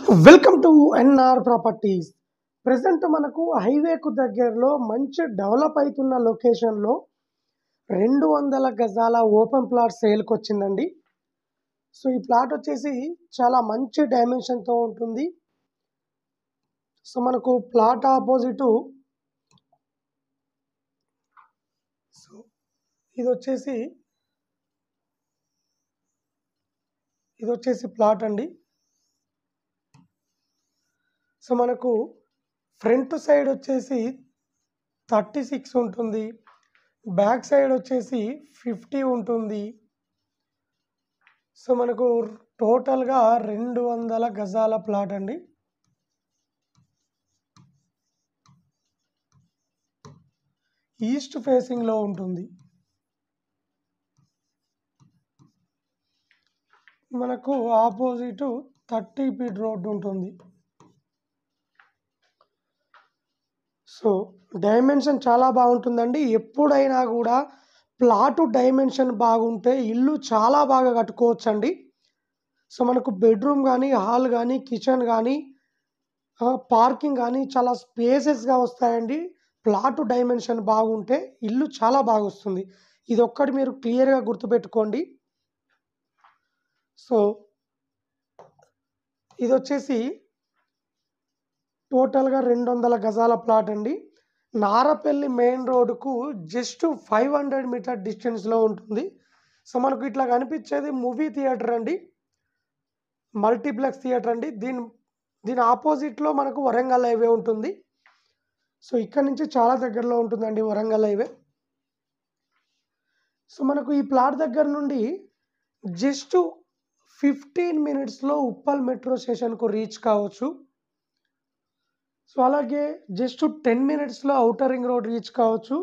Welcome to NR properties. Present మనకు హైవేకు దగ్గరలో మంచి డెవలప్ అవుతున్న లొకేషన్లో 200 గజాల ఓపెన్ ప్లాట్ సేల్కి వచ్చిందండి. సో ఈ ప్లాట్ వచ్చేసి చాలా మంచి డైమెన్షన్తో ఉంటుంది. సో మనకు ప్లాట్ ఆపోజిట్ సో ఇది వచ్చేసి ప్లాట్ అండి. సో మనకు ఫ్రంట్ సైడ్ వచ్చేసి 36 ఉంటుంది, బ్యాక్ సైడ్ వచ్చేసి 50 ఉంటుంది. సో మనకు టోటల్గా 200 గజాల ప్లాట్ అండి. ఈస్ట్ ఫేసింగ్లో ఉంటుంది. మనకు ఆపోజిట్ 30 ఫీట్ రోడ్డు ఉంటుంది. సో డైమెన్షన్ చాలా బాగుంటుందండి. ఎప్పుడైనా కూడా ప్లాటు డైమెన్షన్ బాగుంటే ఇల్లు చాలా బాగా కట్టుకోవచ్చండి. సో మనకు బెడ్రూమ్ కానీ, హాల్ కానీ, కిచెన్ కానీ, పార్కింగ్ కానీ చాలా స్పేసెస్గా వస్తాయండి. ప్లాటు డైమెన్షన్ బాగుంటే ఇల్లు చాలా బాగా వస్తుంది. ఇది ఒక్కటి మీరు క్లియర్గా గుర్తుపెట్టుకోండి. సో ఇది వచ్చేసి టోటల్గా 200 గజాల ప్లాట్ అండి. నారపల్లి మెయిన్ రోడ్డుకు జస్ట్ 500 మీటర్ డిస్టెన్స్లో ఉంటుంది. సో మనకు ఇట్లా కనిపించేది మూవీ థియేటర్ అండి, మల్టీప్లెక్స్ థియేటర్ అండి. దీని ఆపోజిట్లో మనకు వరంగల్ హైవే ఉంటుంది. సో ఇక్కడ నుంచి చాలా దగ్గరలో ఉంటుందండి వరంగల్ హైవే. సో మనకు ఈ ప్లాట్ దగ్గర నుండి జస్ట్ 15 మినిట్స్లో ఉప్పల్ మెట్రో స్టేషన్కు రీచ్ కావచ్చు. సో అలాగే జస్ట్ 10 మినిట్స్లో ఔటర్ రింగ్ రోడ్ రీచ్ కావచ్చు.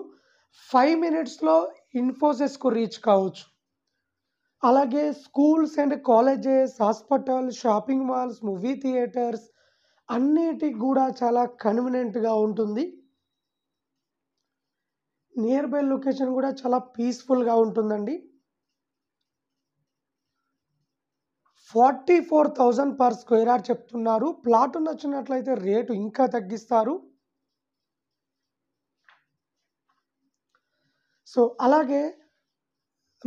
5 మినిట్స్లో ఇన్ఫోసిస్కు రీచ్ కావచ్చు. అలాగే schools and colleges, hospital, shopping malls, movie theatres అన్నిటికి కూడా చాలా కన్వీనియంట్గా ఉంటుంది. నియర్ బై లొకేషన్ కూడా చాలా పీస్ఫుల్గా ఉంటుందండి. 44,000 పర్ స్క్వేర్ యార్డ్ చెప్తున్నారు. ప్లాట్ నచ్చినట్లయితే రేటు ఇంకా తగ్గిస్తారు. సో అలాగే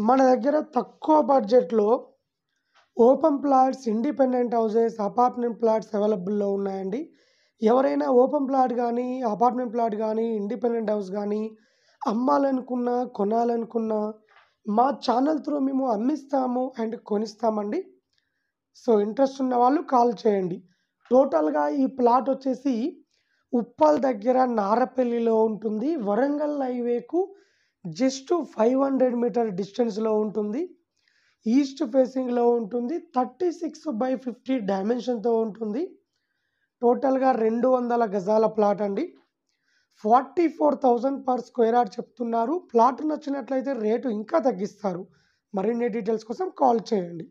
మన దగ్గర తక్కువ బడ్జెట్లో open plots, independent houses, apartment plots అవైలబుల్లో ఉన్నాయండి. ఎవరైనా ఓపెన్ ప్లాట్ కానీ, అపార్ట్మెంట్ ప్లాట్ కానీ, ఇండిపెండెంట్ హౌస్ కానీ అమ్మాలనుకున్నా, కొనాలనుకున్నా మా ఛానల్ త్రూ మేము అమ్మిస్తాము అండ్ కొనిస్తామండి. సో ఇంట్రెస్ట్ ఉన్న వాళ్ళు కాల్ చేయండి. టోటల్గా ఈ ప్లాట్ వచ్చేసి ఉప్పల్ దగ్గర నారపల్లిలో ఉంటుంది. వరంగల్ హైవేకు జస్ట్ 500 మీటర్ డిస్టెన్స్లో ఉంటుంది. ఈస్ట్ ఫేసింగ్లో ఉంటుంది. 36/50 డైమెన్షన్తో ఉంటుంది. టోటల్గా 200 గజాల ప్లాట్ అండి. 44,000 పర్ స్క్వేర్ యార్డ్ చెప్తున్నారు. ప్లాట్ నచ్చినట్లయితే రేటు ఇంకా తగ్గిస్తారు. మరిన్ని డీటెయిల్స్ కోసం కాల్ చేయండి.